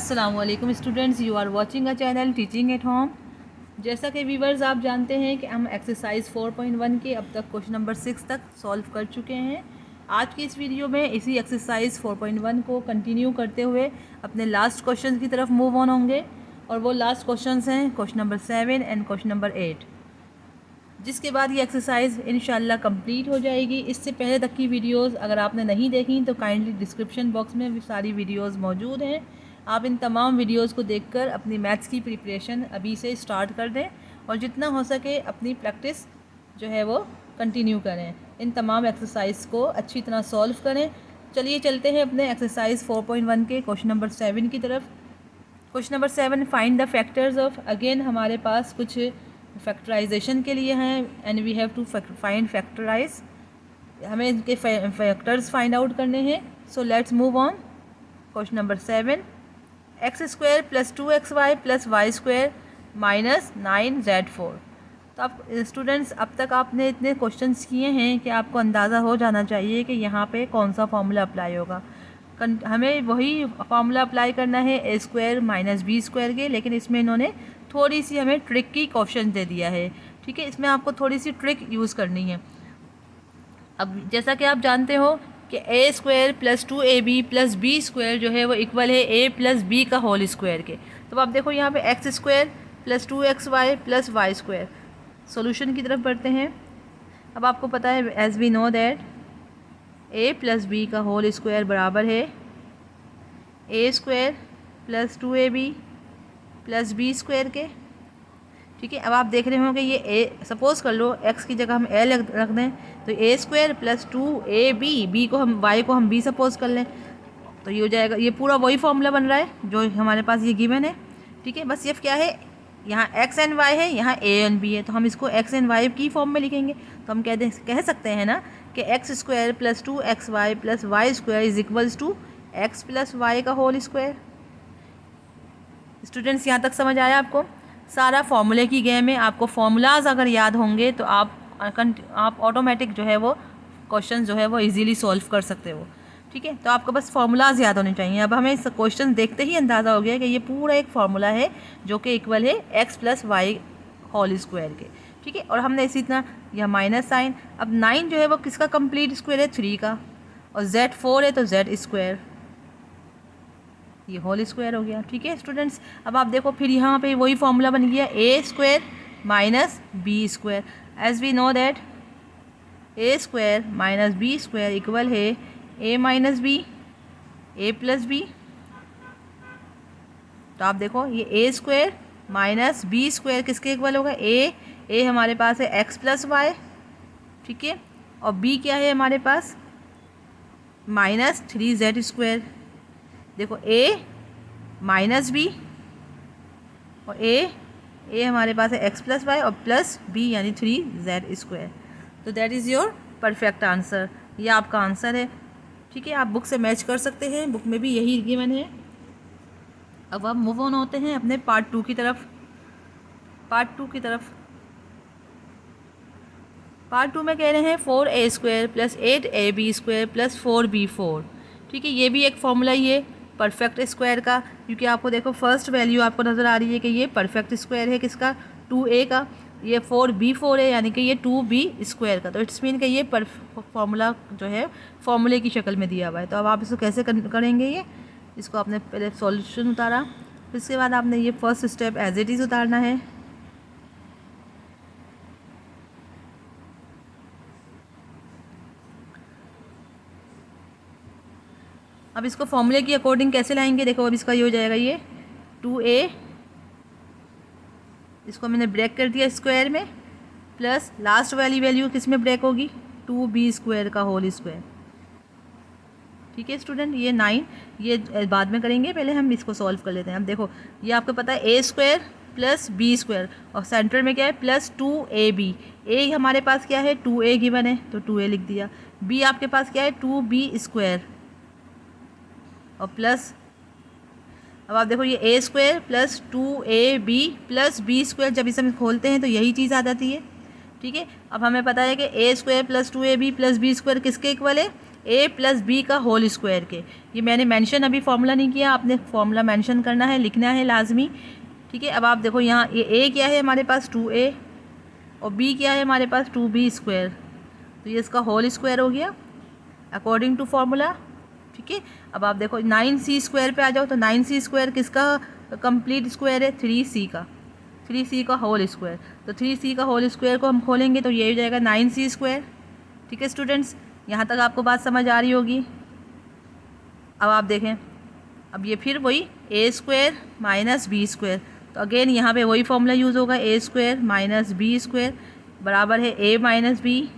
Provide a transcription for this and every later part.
अस्सलामुअलैकुम students, you are watching a channel teaching at home. जैसा कि व्यूवर्स आप जानते हैं कि हम एक्सरसाइज 4.1 के अब तक क्वेश्चन नंबर 6 तक सॉल्व कर चुके हैं। आज की इस वीडियो में इसी एक्सरसाइज 4.1 को कंटिन्यू करते हुए अपने लास्ट क्वेश्चन की तरफ मूव ऑन होंगे, और वो लास्ट क्वेश्चंस हैं question number 7 and question number 8, जिसके बाद ये एक्सरसाइज इंशाल्लाह कंप्लीट हो जाएगी। इससे पहले तक की वीडियोस अगर आपने नहीं देखी तो काइंडली डिस्क्रिप्शन बॉक्स में भी सारी वीडियोस मौजूद हैं। आप इन तमाम वीडियोस को देखकर अपनी मैथ्स की प्रिपरेशन अभी से स्टार्ट कर दें और जितना हो सके अपनी प्रैक्टिस जो है वो कंटिन्यू करें। इन तमाम एक्सरसाइज को अच्छी तरह सॉल्व करें। चलिए चलते हैं अपने एक्सरसाइज 4.1 के क्वेश्चन नंबर 7 की तरफ। Question number 7, find the factors of. Again हमारे पास कुछ फैक्टराइजेशन के लिए हैं and we have to find factorise. हमें इनके फैक्टर्स फाइंड आउट करने हैं। So let's move on. Question number 7, x² + 2xy + y² - 9z4। तो आप स्टूडेंट्स अब तक आपने इतने क्वेश्चंस किए हैं कि आपको अंदाज़ा हो जाना चाहिए कि यहाँ पे कौन सा फॉर्मूला अप्लाई होगा। हमें वही फार्मूला अप्लाई करना है a² - b² के, लेकिन इसमें इन्होंने थोड़ी सी हमें ट्रिक की क्वेश्चन दे दिया है। ठीक है, इसमें आपको थोड़ी सी ट्रिक यूज़ करनी है। अब जैसा कि आप जानते हो कि a² + 2ab + b² जो है वो इक्वल है a + b का होल स्क्वायर के। तो आप देखो यहाँ पे x² + 2xy + y²। सॉल्यूशन की तरफ बढ़ते हैं। अब आपको पता है as we know that a + b का होल स्क्वायर बराबर है a² + 2ab + b² के। ठीक है, अब आप देख रहे हो कि ये a, सपोज़ कर लो x की जगह हम a रख दें तो a² + 2ab, b को हम y को हम b सपोज़ कर लें तो ये हो जाएगा। ये पूरा वही फॉर्मूला बन रहा है जो हमारे पास ये गिवन है। ठीक है, बस ये क्या है, यहाँ x एंड y है, यहाँ a एंड b है, तो हम इसको x एंड y की फॉर्म में लिखेंगे। तो हम कह सकते हैं ना कि x² + 2xy + y² = x + y का होल स्क्वायर। स्टूडेंट्स यहाँ तक समझ आया आपको? सारा फॉर्मूले की गेम है। आपको फॉर्मूलाज अगर याद होंगे तो आप ऑटोमेटिक जो है वो क्वेश्चन जो है वो इजीली सॉल्व कर सकते हो। ठीक है, तो आपको बस फार्मूलाज याद होने चाहिए। अब हमें इस क्वेश्चन देखते ही अंदाज़ा हो गया कि ये पूरा एक फार्मूला है जो कि इक्वल है x + y होल स्क्वायर के। ठीक है, और हमने इसी तरह यह माइनस साइन। अब 9 जो है वो किसका कंप्लीट स्क्वायर है, 3 का, और z4 है तो z², ये होल स्क्वायर हो गया। ठीक है स्टूडेंट्स, अब आप देखो फिर यहाँ पे वही फॉर्मूला बन गया a² - b²। As we know that a² - b² equal है a - b, a + b। तो आप देखो ये a² - b² किसके इक्वल होगा, a हमारे पास है x + y। ठीक है, और b क्या है हमारे पास, -3z²। देखो a - b और a हमारे पास है x + y और प्लस b यानी 3z²। तो that is your perfect answer, ये आपका आंसर है। ठीक है, आप बुक से मैच कर सकते हैं, बुक में भी यही गिवन है। अब आप मूव ऑन होते हैं अपने पार्ट 2 की तरफ। पार्ट 2 में कह रहे हैं 4a² + 8ab² + 4b4। ठीक है, ये भी एक फॉर्मूला ही है परफेक्ट स्क्वायर का, क्योंकि आपको देखो फर्स्ट वैल्यू आपको नज़र आ रही है कि ये परफेक्ट स्क्वायर है किसका, 2a का, ये 4b4 है यानी कि ये 2b² का। तो इट्स मीन कि ये फॉर्मूला जो है फॉर्मूले की शक्ल में दिया हुआ है। तो अब आप इसको कैसे करेंगे, ये इसको आपने पहले सॉल्यूशन उतारा, फिर इसके बाद आपने ये first step as it is उतारना है। अब इसको फॉर्मूले की अकॉर्डिंग कैसे लाएंगे, देखो अब इसका ये हो जाएगा ये 2a, इसको मैंने ब्रेक कर दिया स्क्वायर में, प्लस लास्ट वाली वैल्यू किस में ब्रेक होगी, 2b² का होल स्क्वायर। ठीक है स्टूडेंट, ये 9 ये बाद में करेंगे, पहले हम इसको सॉल्व कर लेते हैं। अब देखो ये आपको पता है a² + b² और सेंटर में क्या है प्लस 2ab। a हमारे पास क्या है 2a गिवन है तो 2a लिख दिया, b आपके पास क्या है 2b² और प्लस, अब आप देखो ये a² + 2ab + b² जब इसे हम खोलते हैं तो यही चीज़ आ जाती है। ठीक है, अब हमें पता है कि a² + 2ab + b² किसके इक्वल है, ए प्लस बी का होल स्क्वायर के। ये मैंने मेंशन अभी फार्मूला नहीं किया, आपने फार्मूला मेंशन करना है, लिखना है लाजमी। ठीक है, अब आप देखो यहाँ ये ए क्या है हमारे पास 2a और बी क्या है हमारे पास 2b स्क्वायर, तो ये इसका होल स्क्वायर हो गया अकॉर्डिंग टू फार्मूला। ठीक है, अब आप देखो 9c स्क्वायर पे आ जाओ, तो 9c स्क्वायर किसका कंप्लीट स्क्वायर है? 3c का, 3c का होल स्क्वायर। तो 3c का होल स्क्वायर को हम खोलेंगे तो ये हो जाएगा 9c स्क्वायर। ठीक है स्टूडेंट्स, यहाँ तक आपको बात समझ आ रही होगी। अब आप देखें, अब ये फिर वही ए स्क्वायर माइनस बी स्क्वायर, तो अगेन यहाँ पे वही फॉर्मूला यूज़ होगा, ए स्क्वायर माइनस बी स्क्वायर बराबर है a minus B,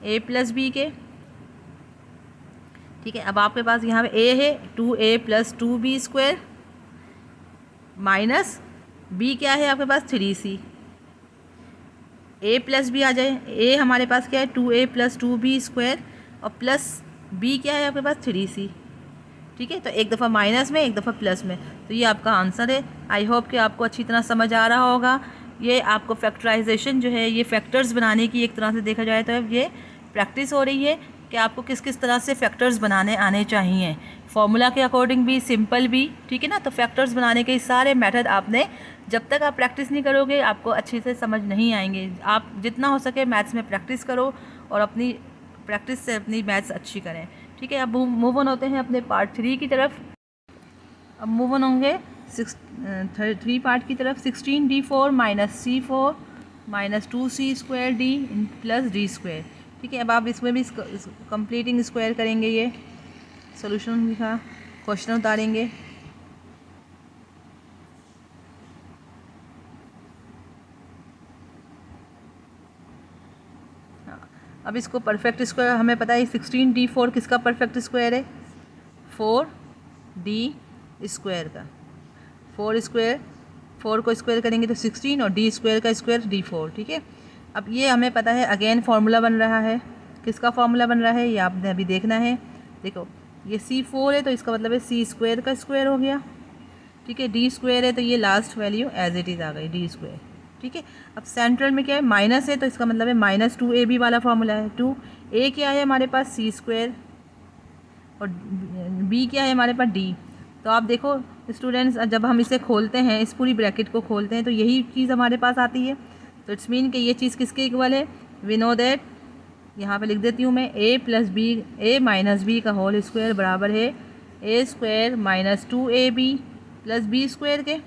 a plus B के। ठीक है, अब आपके पास यहाँ पे ए है 2a plus 2b square minus B क्या है आपके पास 3c, ए प्लस बी आ जाए, ए हमारे पास क्या है 2a प्लस 2b स्क्वायर और प्लस बी क्या है आपके पास 3c। ठीक है, तो एक दफ़ा माइनस में एक दफ़ा प्लस में, तो ये आपका आंसर है। आई होप कि आपको अच्छी तरह समझ आ रहा होगा। ये आपको फैक्टराइजेशन जो है, ये फैक्टर्स बनाने की एक तरह से देखा जाए तो ये प्रैक्टिस हो रही है कि आपको किस किस तरह से फैक्टर्स बनाने आने चाहिए, फार्मूला के अकॉर्डिंग भी, सिंपल भी। ठीक है ना, तो फैक्टर्स बनाने के सारे मेथड आपने, जब तक आप प्रैक्टिस नहीं करोगे आपको अच्छे से समझ नहीं आएंगे। आप जितना हो सके मैथ्स में प्रैक्टिस करो और अपनी प्रैक्टिस से अपनी मैथ्स अच्छी करें। ठीक है, अब मूव ऑन होते हैं अपने पार्ट 3 की तरफ। अब मूव ऑन होंगे 3 पार्ट की तरफ। 16d4 minus c4 minus 2c square d plus d square. ठीक है, अब आप इसमें भी कंप्लीटिंग स्क्वायर करेंगे, ये सोल्यूशन लिखा, क्वेश्चन उतारेंगे। अब इसको परफेक्ट स्क्वायर हमें पता है 16d4 किसका परफेक्ट स्क्वायर है? 4d स्क्वायर का। 4 स्क्वायर, 4 को स्क्वायर करेंगे तो 16 और d स्क्वायर का स्क्वायर d4। ठीक है, अब ये हमें पता है, अगेन फार्मूला बन रहा है। किसका फार्मूला बन रहा है ये आपने अभी देखना है। देखो ये c4 है तो इसका मतलब है c स्क्वायर का स्क्वायर हो गया। ठीक है, d स्क्वायर है तो ये last value as it is आ गई d स्क्वायर। ठीक है, अब सेंट्रल में क्या है? माइनस है, तो इसका मतलब है माइनस 2ab वाला फार्मूला है। 2a क्या है हमारे पास? c स्क्वायर और b क्या है हमारे पास? d। तो आप देखो स्टूडेंट्स, जब हम इसे खोलते हैं, इस पूरी ब्रैकेट को खोलते हैं तो यही चीज़ हमारे पास आती है। तो इट्स मीन कि ये चीज़ किसके इक्वल है? वी नो दैट, यहाँ पे लिख देती हूँ मैं, a plus b, a minus b का होल स्क्वायर बराबर है a square minus 2ab plus B square के।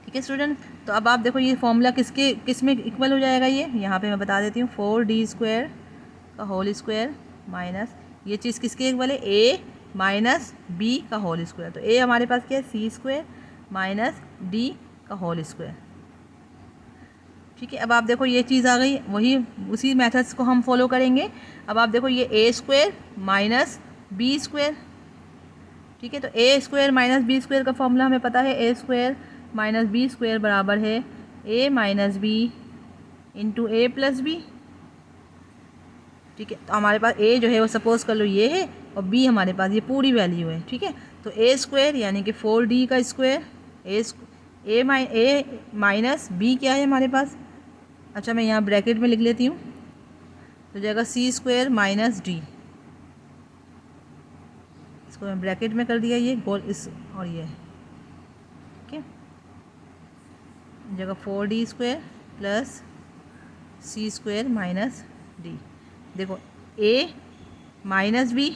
ठीक है स्टूडेंट, तो अब आप देखो ये फॉर्मूला किस में इक्वल हो जाएगा? ये यहाँ पे मैं बता देती हूँ, 4d स्क्वायर का होल स्क्वायर माइनस ये चीज़ किसके इक्वल है? a माइनस बी का होल स्क्वायर। तो a हमारे पास क्या है? c स्क्वायर माइनस d का होल स्क्वायर। ठीक है, अब आप देखो ये चीज़ आ गई, वही उसी मेथड्स को हम फॉलो करेंगे। अब आप देखो ये a square minus B square. ठीक है, तो a square minus B square का फॉर्मूला हमें पता है, a square minus B square बराबर है a minus b into a plus b. ठीक है, तो हमारे पास a जो है वो सपोज कर लो ये है और b हमारे पास ये पूरी वैल्यू है। ठीक है, तो a स्क्वायर यानी कि 4d का स्क्वायर, a माइनस b क्या है हमारे पास? अच्छा मैं यहाँ ब्रैकेट में लिख लेती हूँ, तो जाएगा c स्क्वायर माइनस d। इसको मैं ब्रैकेट में कर दिया ये गोल इस और ये। ठीक है, जगह 4d square plus c square minus d। देखो a minus b,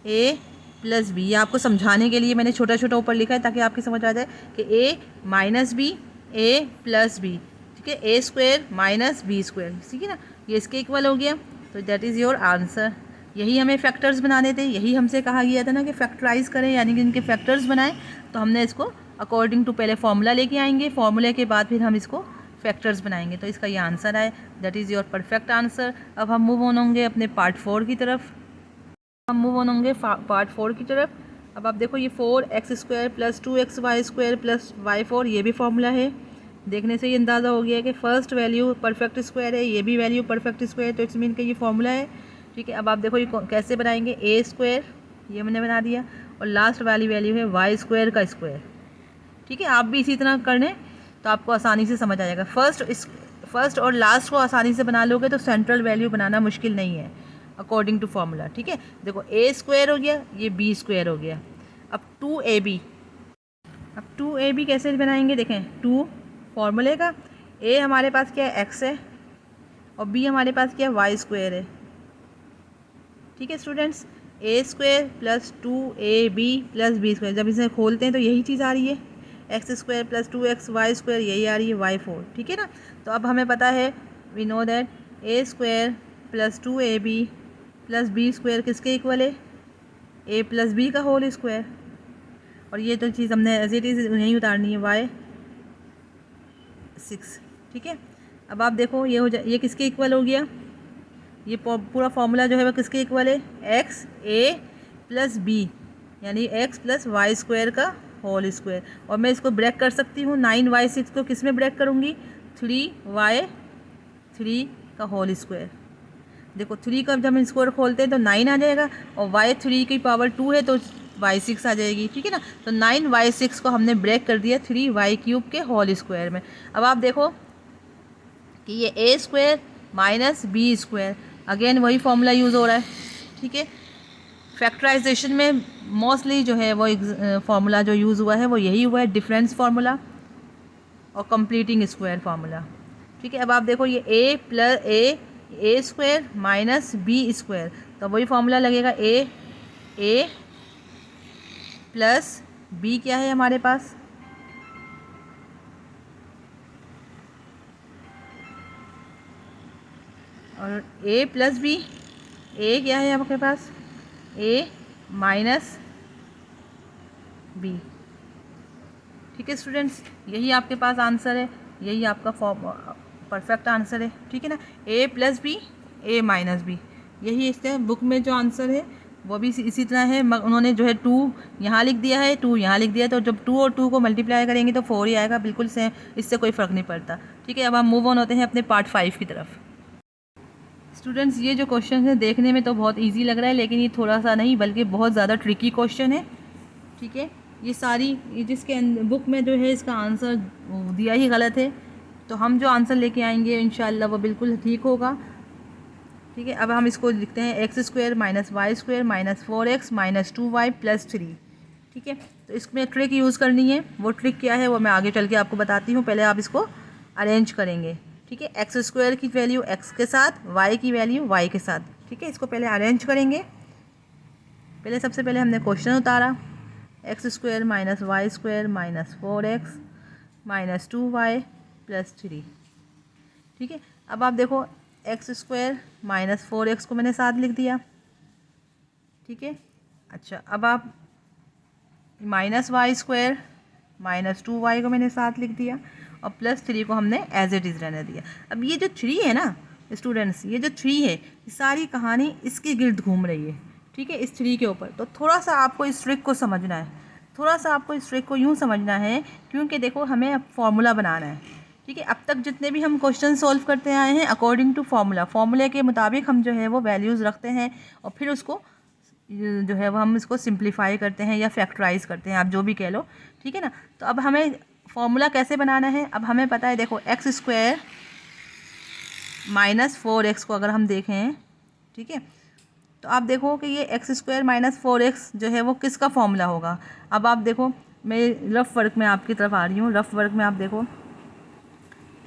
a plus b, ये आपको समझाने के लिए मैंने छोटा छोटा ऊपर लिखा है ताकि आपकी समझ आ जाए कि a minus b, a plus b. ठीक है, a square minus B square. ठीक है ना, ये इसके इक्वल हो गया, तो दैट इज़ योर आंसर। यही हमें फैक्टर्स बनाने थे, यही हमसे कहा गया था ना कि फैक्टराइज करें, यानी कि इनके फैक्टर्स बनाएं। तो हमने इसको अकॉर्डिंग टू पहले फार्मूला लेके आएंगे, फार्मूले के बाद फिर हम इसको फैक्टर्स बनाएंगे। तो इसका ये आंसर है, that is your perfect answer. अब हम मूव ऑन होंगे अपने पार्ट 4 की तरफ। पार्ट 4 की तरफ। अब आप देखो ये 4x square plus 2xy square plus y4, ये भी फार्मूला है। देखने से ही अंदाज़ा हो गया कि फर्स्ट वैल्यू परफेक्ट स्क्वायर है, ये भी वैल्यू परफेक्ट स्क्वायर, तो इट्स मीन कि ये फार्मूला है। ठीक है, अब आप देखो ये कैसे बनाएंगे? a स्क्वायर ये मैंने बना दिया और लास्ट वाली वैल्यू है y स्क्वायर का स्क्वायर। ठीक है, आप भी इसी तरह कर लें तो आपको आसानी से समझ आ जाएगा। फर्स्ट और लास्ट को आसानी से बना लोगे तो सेंट्रल वैल्यू बनाना मुश्किल नहीं है। According to formula. ठीक है, देखो ए स्क्वायर हो गया, ये बी स्क्वायर हो गया। अब 2ab, अब 2ab कैसे बनाएंगे, देखें 2 फार्मूले का, ए हमारे पास क्या है x है और बी हमारे पास क्या है वाई स्क्वायर है। ठीक है students, A square plus 2ab plus B square, जब इसे खोलते हैं तो यही चीज़ आ रही है, x square plus 2x y square, यही आ रही है y4। ठीक है ना, तो अब हमें पता है, we know that a square plus 2ab plus B square किसके इक्वल है, ए प्लस बी का होल स्क्वायर। और ये तो चीज़ हमने एज इट इज़ यहीं उतारनी है, y6। ठीक है, अब आप देखो ये हो जाए, ये किसके इक्वल हो गया, ये पूरा फार्मूला जो है वो किसके इक्वल है, एक्स ए प्लस बी यानी एक्स प्लस वाई स्क्वायर का होल स्क्वायर। और मैं इसको ब्रेक कर सकती हूँ, 9y6 को किस में ब्रेक करूँगी, 3y3 का होल स्क्वायर। देखो 3 का जब हम स्क्वायर खोलते हैं तो 9 आ जाएगा और y3 की पावर 2 है तो y6 आ जाएगी। ठीक है ना, तो 9y6 को हमने ब्रेक कर दिया 3y³ के होल स्क्वायर में। अब आप देखो कि ये A square minus B square, again वही फॉर्मूला यूज़ हो रहा है। ठीक है, फैक्टराइजेशन में मोस्टली जो है वो फार्मूला जो यूज़ हुआ है वो यही हुआ है, डिफरेंस फार्मूला और कंप्लीटिंग स्क्वायर फार्मूला। ठीक है, अब आप देखो ये ए प्लस ए स्क्वायर माइनस बी स्क्वायर, तो वही फार्मूला लगेगा, ए प्लस बी क्या है हमारे पास, और ए प्लस बी, ए क्या है आपके पास, ए माइनस बी। ठीक है स्टूडेंट्स, यही आपके पास आंसर है, यही आपका परफेक्ट आंसर है। ठीक है ना, ए plus b A minus B, यही इसके बुक में जो आंसर है वो भी इसी तरह है। उन्होंने जो है 2 यहाँ लिख दिया है, 2 यहाँ लिख दिया है, तो जब 2 और 2 को मल्टीप्लाई करेंगे तो 4 ही आएगा, बिल्कुल सेम, इससे कोई फ़र्क नहीं पड़ता। ठीक है, अब हम मूव ऑन होते हैं अपने पार्ट 5 की तरफ। स्टूडेंट्स, ये जो क्वेश्चन है देखने में तो बहुत इजी लग रहा है, लेकिन ये थोड़ा सा नहीं बल्कि बहुत ज़्यादा ट्रिकी क्वेश्चन है। ठीक है, ये जिसके बुक में जो है इसका आंसर दिया ही गलत है, तो हम जो आंसर लेके आएंगे इंशाल्लाह वो बिल्कुल ठीक होगा। ठीक है, अब हम इसको लिखते हैं x square minus y square minus 4x minus 2y plus 3। ठीक है, तो इसमें ट्रिक यूज़ करनी है, वो ट्रिक क्या है वो मैं आगे चल के आपको बताती हूँ, पहले आप इसको अरेंज करेंगे। ठीक है, एक्स स्क्वायर की वैल्यू x के साथ, y की वैल्यू y के साथ। ठीक है, इसको पहले अरेंज करेंगे। पहले सबसे पहले हमने क्वेश्चन उतारा, x square minus y square minus 4x minus 2y plus 3। ठीक है, अब आप देखो एक्स स्क्वायर माइनस 4x को मैंने साथ लिख दिया। ठीक है, अच्छा अब आप minus y square minus 2y को मैंने साथ लिख दिया और प्लस 3 को हमने एज इट इज़ रहने दिया। अब ये जो 3 है ना स्टूडेंट्स, ये जो 3 है, ये सारी कहानी इसके गिर्द घूम रही है। ठीक है, इस 3 के ऊपर, तो थोड़ा सा आपको इस ट्रिक को समझना है, थोड़ा सा आपको इस ट्रिक को यूँ समझना है, क्योंकि देखो हमें अब फॉर्मूला बनाना है। ठीक है, अब तक जितने भी हम क्वेश्चन सॉल्व करते आए हैं अकॉर्डिंग टू फार्मूले के मुताबिक हम जो है वो वैल्यूज़ रखते हैं और फिर उसको जो है वो हम इसको सिंप्लीफाई करते हैं या फैक्टराइज करते हैं, आप जो भी कह लो। ठीक है ना, तो अब हमें फार्मूला कैसे बनाना है, अब हमें पता है, देखो एक्स स्क्वायर माइनस 4x को अगर हम देखें, ठीक है, तो आप देखो कि ये एक्स स्क्वायर माइनस 4x जो है वो किसका फार्मूला होगा। अब आप देखो, मैं रफ़ वर्क में आपकी तरफ आ रही हूँ, रफ़ वर्क में आप देखो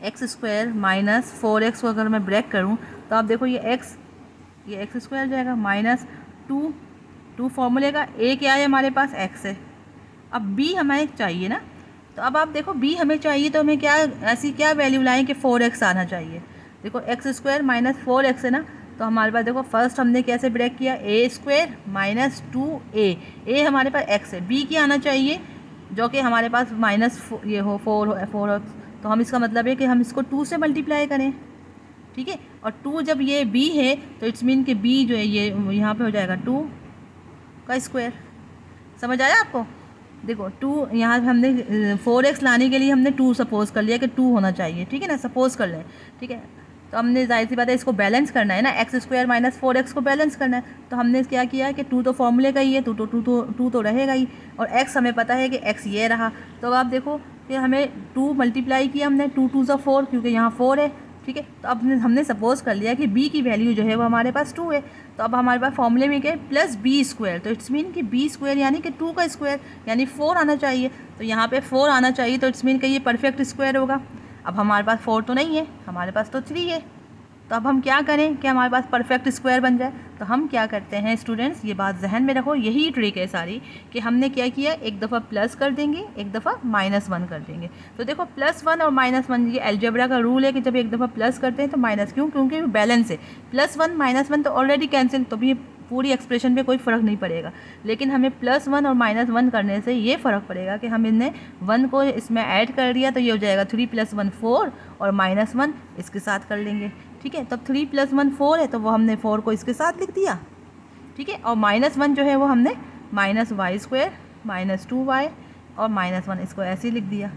एक्स स्क्वायर माइनस 4x को अगर मैं ब्रेक करूँ तो आप देखो ये एक्स स्क्वायर जाएगा माइनस 2 फार्मूले का, ए क्या है हमारे पास, x है। अब b हमें चाहिए ना, तो अब आप देखो b हमें चाहिए तो हमें क्या ऐसी क्या वैल्यू लाएं कि 4x आना चाहिए। देखो एक्स स्क्वायर माइनस 4x है ना, तो हमारे पास देखो फर्स्ट हमने कैसे ब्रेक किया, ए स्क्वायर माइनस 2a, ए हमारे पास x है, b क्या आना चाहिए जो कि हमारे पास माइनस ये हो 4, तो हम इसका मतलब है कि हम इसको 2 से मल्टीप्लाई करें। ठीक है, और 2 जब ये b है तो इट्स मीन कि b जो है ये यहाँ पे हो जाएगा 2 का स्क्वायर। समझ आया आपको, देखो 2 यहाँ हमने 4x लाने के लिए हमने 2 सपोज़ कर लिया कि 2 होना चाहिए। ठीक है ना, सपोज़ कर लें। ठीक है, तो हमने जाहिर सी बात है इसको बैलेंस करना है ना, एक्स स्क्वायर माइनस 4x को बैलेंस करना है, तो हमने क्या किया कि 2 तो फॉर्मूले का ही है, 2 तो रहेगा ही, और x हमें पता है कि x ये रहा। तो अब आप देखो कि हमें 2 मल्टीप्लाई किया हमने, 2 2 ज़ा 4, क्योंकि यहाँ 4 है, ठीक है। तो अब हमने सपोज़ कर लिया कि b की वैल्यू जो है वो हमारे पास 2 है। तो अब हमारे पास फॉर्मूले में क्या है, प्लस बी स्क्वायर। तो इट्स मीन कि बी स्क्वायर यानी कि 2 का स्क्वायर यानी 4 आना चाहिए। तो यहाँ पे 4 आना चाहिए, तो इट्स मीन कि ये परफेक्ट स्क्वायर होगा। अब हमारे पास 4 तो नहीं है, हमारे पास तो 3 है। तो अब हम क्या करें कि हमारे पास परफेक्ट स्क्वायर बन जाए। तो हम क्या करते हैं स्टूडेंट्स, ये बात जहन में रखो, यही ट्रिक है सारी, कि हमने क्या किया, एक दफ़ा प्लस कर देंगे, एक दफ़ा -1 कर देंगे। तो देखो +1 और -1, ये अलजेब्रा का रूल है कि जब एक दफ़ा प्लस करते हैं तो माइनस, क्यों, क्योंकि बैलेंस है। +1 -1 तो ऑलरेडी कैंसिल, तो भी पूरी एक्सप्रेशन पे कोई फ़र्क नहीं पड़ेगा। लेकिन हमें +1 और -1 करने से ये फ़र्क पड़ेगा कि हम इनने 1 को इसमें ऐड कर दिया, तो ये हो जाएगा 3 + 1 4 और -1 इसके साथ कर लेंगे। ठीक है, तब 3 + 1 4 है, तो वो हमने 4 को इसके साथ लिख दिया। ठीक है, और -1 जो है वो हमने -y² -2y और -1 इसको ऐसे ही लिख दिया।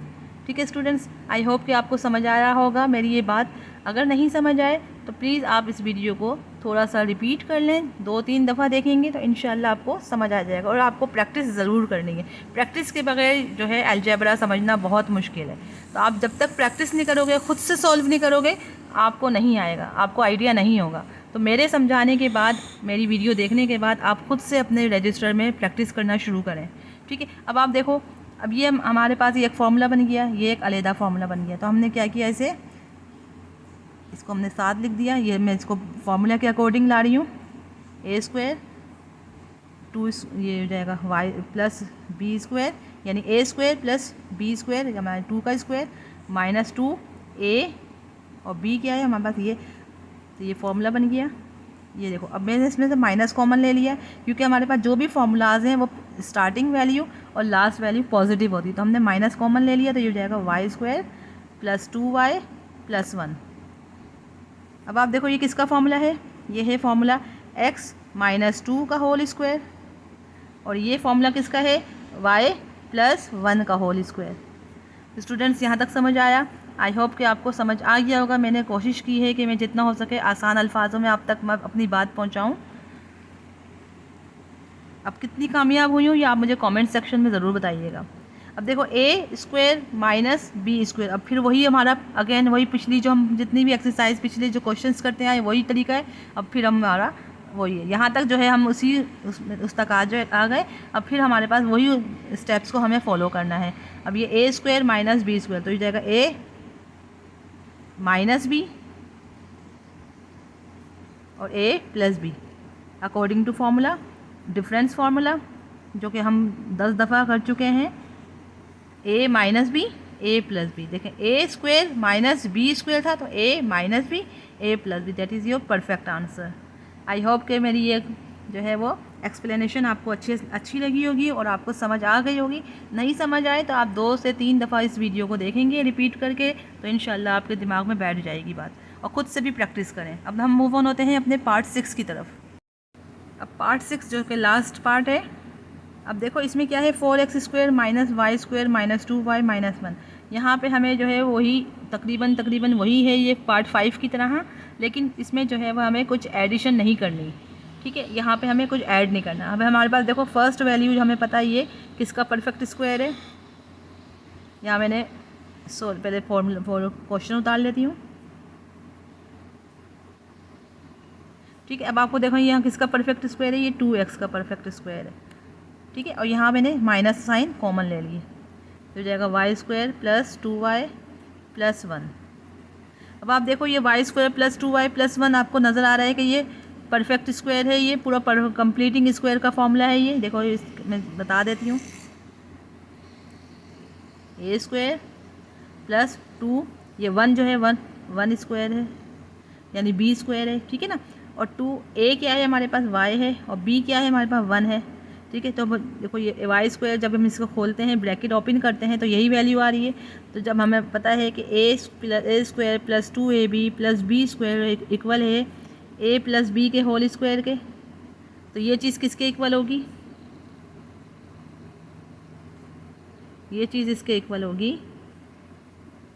ठीक है स्टूडेंट्स, आई होप कि आपको समझ आया होगा मेरी ये बात। अगर नहीं समझ आए तो प्लीज़ आप इस वीडियो को थोड़ा सा रिपीट कर लें, 2-3 दफ़ा देखेंगे तो इंशाल्लाह आपको समझ आ जाएगा। और आपको प्रैक्टिस ज़रूर करनी है, प्रैक्टिस के बगैर जो है अलजेब्रा समझना बहुत मुश्किल है। तो आप जब तक प्रैक्टिस नहीं करोगे, ख़ुद से सॉल्व नहीं करोगे, आपको नहीं आएगा, आपको आइडिया नहीं होगा। तो मेरे समझाने के बाद, मेरी वीडियो देखने के बाद आप ख़ुद से अपने रजिस्टर में प्रैक्टिस करना शुरू करें। ठीक है, अब आप देखो, अब ये हमारे पास ये एक फार्मूला बन गया, ये एक अलहदा फार्मूला बन गया। तो हमने क्या किया, इसे इसको हमने साथ लिख दिया। ये मैं इसको फार्मूला के अकॉर्डिंग ला रही हूँ, a² 2 ये हो जाएगा y + b² यानी a² + b² हमारे 2 का स्क्वायर -2a और b क्या है हमारे पास ये। तो ये फार्मूला बन गया। ये देखो, अब मैंने इसमें से माइनस कॉमन ले लिया, क्योंकि हमारे पास जो भी फार्मूलाज हैं वो स्टार्टिंग वैल्यू और लास्ट वैल्यू पॉजिटिव होती है। तो हमने माइनस कॉमन ले लिया, तो ये हो जाएगा y² + 2y + 1। अब आप देखो ये किसका फार्मूला है, ये है फार्मूला x - 2 का होल स्क्वायर, और ये फार्मूला किसका है, y + 1 का होल स्क्वायर। स्टूडेंट्स, यहाँ तक समझ आया? आई होप कि आपको समझ आ गया होगा। मैंने कोशिश की है कि मैं जितना हो सके आसान अल्फाजों में आप तक मैं अपनी बात पहुँचाऊँ। अब कितनी कामयाब हुई हूँ ये आप मुझे कमेंट सेक्शन में ज़रूर बताइएगा। अब देखो a² - b², अब फिर वही हमारा अगेन वही पिछली जो हम जितनी भी एक्सरसाइज पिछले जो क्वेश्चंस करते हैं वही तरीका है। अब फिर हमारा वही है, यहाँ तक जो है हम उस तक आ गए। अब फिर हमारे पास वही स्टेप्स को हमें फॉलो करना है। अब ये a² - b², तो ये जाएगा a - b और a + b according to formula, difference formula जो कि हम 10 दफ़ा कर चुके हैं। a - b a + b, देखें a² - b² था, तो a - b a + b, that is your perfect answer. I hope कि मेरी ये जो है वो एक्सप्लेनेशन आपको अच्छी लगी होगी और आपको समझ आ गई होगी। नहीं समझ आए तो आप 2 से 3 दफ़ा इस वीडियो को देखेंगे रिपीट करके, तो इंशाल्लाह आपके दिमाग में बैठ जाएगी बात, और ख़ुद से भी प्रैक्टिस करें। अब हम मूव ऑन होते हैं अपने पार्ट 6 की तरफ। अब पार्ट 6 जो कि लास्ट पार्ट है। अब देखो इसमें क्या है, 4x² - y² - 2y - 1। यहाँ पे हमें जो है वही तकरीबन वही है ये पार्ट 5 की तरह, लेकिन इसमें जो है वो हमें कुछ एडिशन नहीं करनी। ठीक है, यहाँ पे हमें कुछ ऐड नहीं करना। अब हमारे पास देखो फर्स्ट वैल्यू हमें पता है ये किसका परफेक्ट स्क्वायर है। यहाँ मैंने पहले क्वेश्चन उतार लेती हूँ। ठीक है, अब आपको देखो यहाँ किसका परफेक्ट स्क्वायर है, ये 2x का परफेक्ट स्क्वायर है। ठीक है, और यहाँ मैंने माइनस साइन कॉमन ले लिए, तो जाएगा y² + 2y + 1। अब आप देखो ये y² + 2y + 1 आपको नज़र आ रहा है कि ये परफेक्ट स्क्वायर है, ये पूरा कंप्लीटिंग स्क्वायर का फॉर्मूला है। ये देखो, मैं बता देती हूँ, a² + 2, ये 1 जो है 1 स्क्वायर है यानी b² है। ठीक है ना, और 2a क्या है हमारे पास, y है, और b क्या है हमारे पास 1 है। ठीक है, तो देखो ये y² जब हम इसको खोलते हैं, ब्रैकेट ओपन करते हैं, तो यही वैल्यू आ रही है। तो जब हमें पता है कि a² + 2ab + b² इक्वल है a + b के होल स्क्वायर के, तो ये चीज़ किसके इक्वल होगी, ये चीज़ इसके इक्वल होगी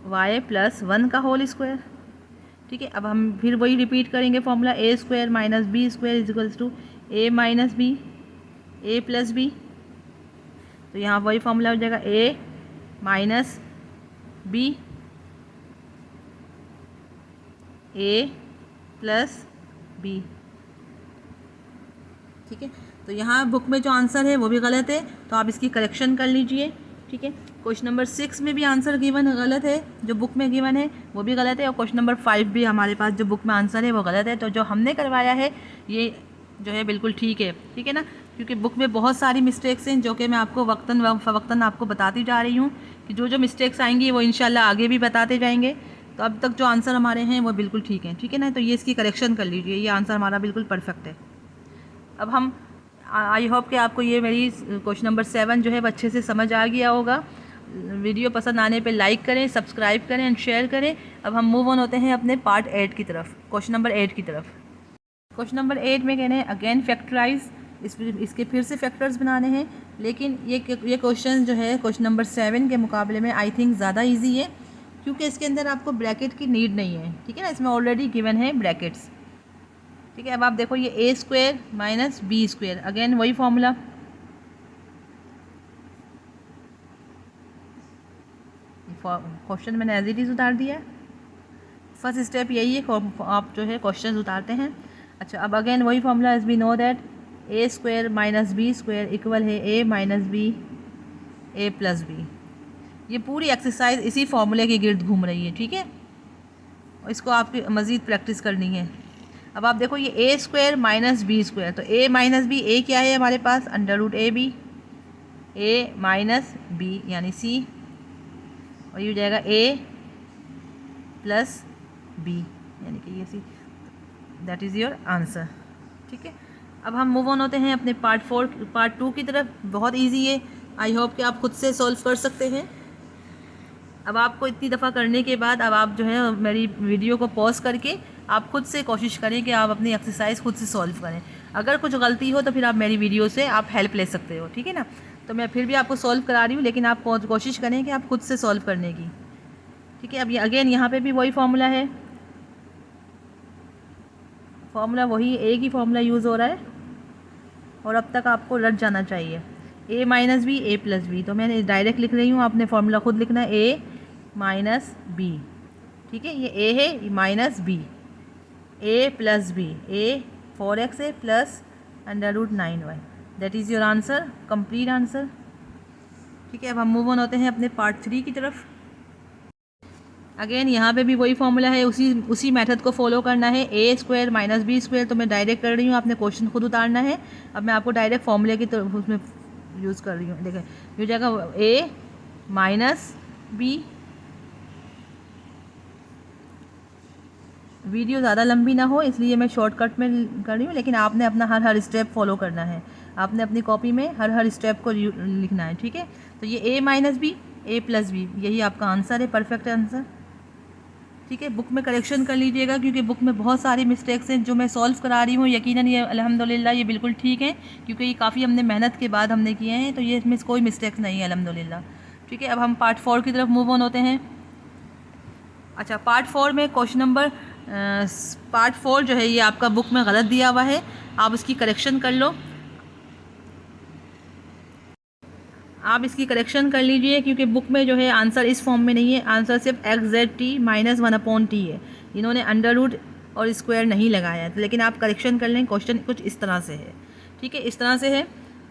y + 1 का होल स्क्वायर। ठीक है, अब हम फिर वही रिपीट करेंगे formula, a² - b² = a - b a + b। तो यहाँ वही फॉर्मूला हो जाएगा a - b a plus b. ठीक है, तो यहाँ बुक में जो आंसर है वो भी गलत है, तो आप इसकी करेक्शन कर लीजिए। ठीक है, क्वेश्चन नंबर 6 में भी आंसर गिवन गलत है, जो बुक में गिवन है वो भी गलत है, और क्वेश्चन नंबर 5 भी हमारे पास जो बुक में आंसर है वो गलत है। तो जो हमने करवाया है ये जो है बिल्कुल ठीक है। ठीक है ना, क्योंकि बुक में बहुत सारी मिस्टेक्स हैं जो कि मैं आपको वक्तन आपको बताती जा रही हूँ कि जो मिस्टेक्स आएंगी वो इंशाल्लाह आगे भी बताते जाएंगे। तो अब तक जो आंसर हमारे हैं वो बिल्कुल ठीक हैं। ठीक है ना, तो ये इसकी करेक्शन कर लीजिए, ये आंसर हमारा बिल्कुल परफेक्ट है। अब हम आई होप कि आपको ये मेरी क्वेश्चन नंबर 7 जो है वो अच्छे से समझ आ गया होगा। वीडियो पसंद आने पे लाइक करें, सब्सक्राइब करें एंड शेयर करें। अब हम मूव ऑन होते हैं अपने पार्ट 8 की तरफ, क्वेश्चन नंबर 8 की तरफ। क्वेश्चन नंबर 8 में कहने हैं अगेन फैक्टराइज, इसके फिर से फैक्टर्स बनाने हैं, लेकिन ये क्वेश्चन जो है क्वेश्चन नंबर 7 के मुकाबले में आई थिंक ज़्यादा ईजी है, क्योंकि इसके अंदर आपको ब्रैकेट की नीड नहीं है। ठीक है ना, इसमें ऑलरेडी गिवन है ब्रैकेट्स। ठीक है, अब आप देखो ये A square minus B square, again वही फॉर्मूला। क्वेश्चन मैंने एज इट इज़ उतार दिया। फर्स्ट स्टेप यही है, आप जो है क्वेश्चन उतारते हैं। अच्छा, अब अगेन वही formula, as we know that a square minus B square equal है a minus B a plus b. ये पूरी एक्सरसाइज इसी फॉर्मूले के गिर्द घूम रही है। ठीक है, इसको आपकी मज़ीद प्रैक्टिस करनी है। अब आप देखो ये A square minus B square, तो ए माइनस बी, ए क्या है हमारे पास under root A B, A minus B यानी सी, और ये हो जाएगा ए प्लस बी यानी कि ये C. That is your answer. ठीक है, अब हम मूव ऑन होते हैं अपने पार्ट 2 की तरफ। बहुत इजी है, आई होप कि आप खुद से सॉल्व कर सकते हैं। अब आपको इतनी दफ़ा करने के बाद अब आप जो है मेरी वीडियो को पॉज करके आप खुद से कोशिश करें कि आप अपनी एक्सरसाइज खुद से सॉल्व करें। अगर कुछ गलती हो तो फिर आप मेरी वीडियो से आप हेल्प ले सकते हो। ठीक है ना, तो मैं फिर भी आपको सॉल्व करा रही हूँ, लेकिन आप कोशिश करें कि आप खुद से सॉल्व करने की। ठीक है, अब ये अगेन यहाँ पे भी वही फार्मूला है, फार्मूला वही एक ही फार्मूला यूज़ हो रहा है, और अब तक आपको रट जाना चाहिए ए minus B a plus B. तो मैंने डायरेक्ट लिख रही हूँ, आपने फार्मूला खुद लिखना है ए माइनस बी। ठीक है, ये ए है, ये minus B, a plus b, a 4x है plus under root 9y। That is your answer, complete answer. ठीक है, अब हम मूव ऑन होते हैं अपने पार्ट 3 की तरफ। अगेन यहाँ पे भी वही फॉर्मूला है, उसी मेथड को फॉलो करना है। A square minus B square तो मैं डायरेक्ट कर रही हूँ, आपने क्वेश्चन खुद उतारना है। अब मैं आपको डायरेक्ट फॉर्मूले की तरफ उसमें यूज़ कर रही हूँ। देखें, ये हो जाएगा ए माइनस बी। वीडियो ज़्यादा लंबी ना हो इसलिए मैं शॉर्टकट में कर रही हूँ, लेकिन आपने अपना हर स्टेप फॉलो करना है, आपने अपनी कॉपी में हर स्टेप को लिखना है। ठीक है, तो ये ए minus B a plus B, यही आपका आंसर है, परफेक्ट आंसर। ठीक है, बुक में करेक्शन कर लीजिएगा, क्योंकि बुक में बहुत सारी मिस्टेक्स हैं जो मैं सॉल्व करा रही हूँ। यकीनन ये अल्हम्दुलिल्लाह ये बिल्कुल ठीक है, क्योंकि ये काफ़ी हमने मेहनत के बाद हमने किए हैं, तो ये इसमें कोई मिस्टेक्स नहीं है अल्हम्दुलिल्लाह। ठीक है, अब हम पार्ट 4 की तरफ मूव ऑन होते हैं। अच्छा, पार्ट 4 में क्वेश्चन नंबर पार्ट 4 जो है ये आपका बुक में गलत दिया हुआ है, आप इसकी करेक्शन कर लो। आप इसकी करेक्शन कर लीजिए, क्योंकि बुक में जो है आंसर इस फॉर्म में नहीं है, आंसर सिर्फ x Z T minus 1/t है। इन्होंने अंडर रूट और स्क्वायर नहीं लगाया है, लेकिन आप करेक्शन कर लें। क्वेश्चन कुछ इस तरह से है। ठीक है, इस तरह से है,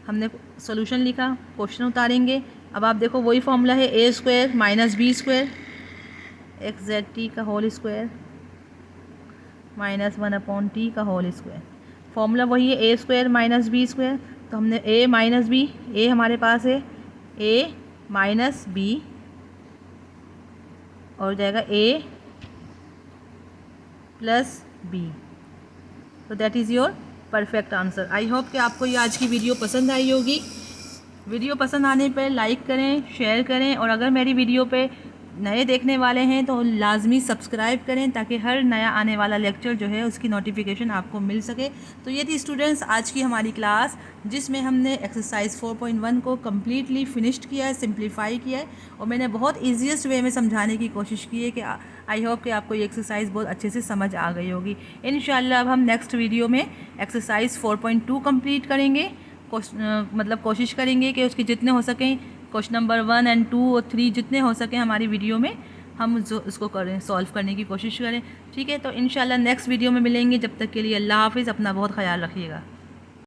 हमने सोल्यूशन लिखा, क्वेश्चन उतारेंगे। अब आप देखो वही फॉर्मूला है, A square minus B square X Z T का होल स्क्वायर माइनस 1/t का होल स्क्वायर। फॉर्मूला वही है, A square minus B square. तो हमने ए माइनस बी, ए हमारे पास है ए माइनस बी, और जाएगा ए प्लस बी। तो that is your perfect answer. I hope कि आपको ये आज की वीडियो पसंद आई होगी। वीडियो पसंद आने पर लाइक करें, शेयर करें, और अगर मेरी वीडियो पे नए देखने वाले हैं तो लाजमी सब्सक्राइब करें, ताकि हर नया आने वाला लेक्चर जो है उसकी नोटिफिकेशन आपको मिल सके। तो ये थी स्टूडेंट्स आज की हमारी क्लास, जिसमें हमने एक्सरसाइज 4.1 को कम्प्लीटली फिनिश्ड किया है, सिंप्लीफाई किया है, और मैंने बहुत ईजीएस्ट वे में समझाने की कोशिश की है कि आई होप कि आपको ये एक्सरसाइज बहुत अच्छे से समझ आ गई होगी। इंशाल्लाह अब हम नेक्स्ट वीडियो में एक्सरसाइज 4.2 कम्प्लीट करेंगे। मतलब कोशिश करेंगे कि उसके जितने हो सकें क्वेश्चन नंबर 1 और 2 और 3 जितने हो सके हमारी वीडियो में हम जो इसको करें, सॉल्व करने की कोशिश करें। ठीक है, तो इंशाल्लाह नेक्स्ट वीडियो में मिलेंगे। जब तक के लिए अल्लाह हाफ़िज़, अपना बहुत ख्याल रखिएगा।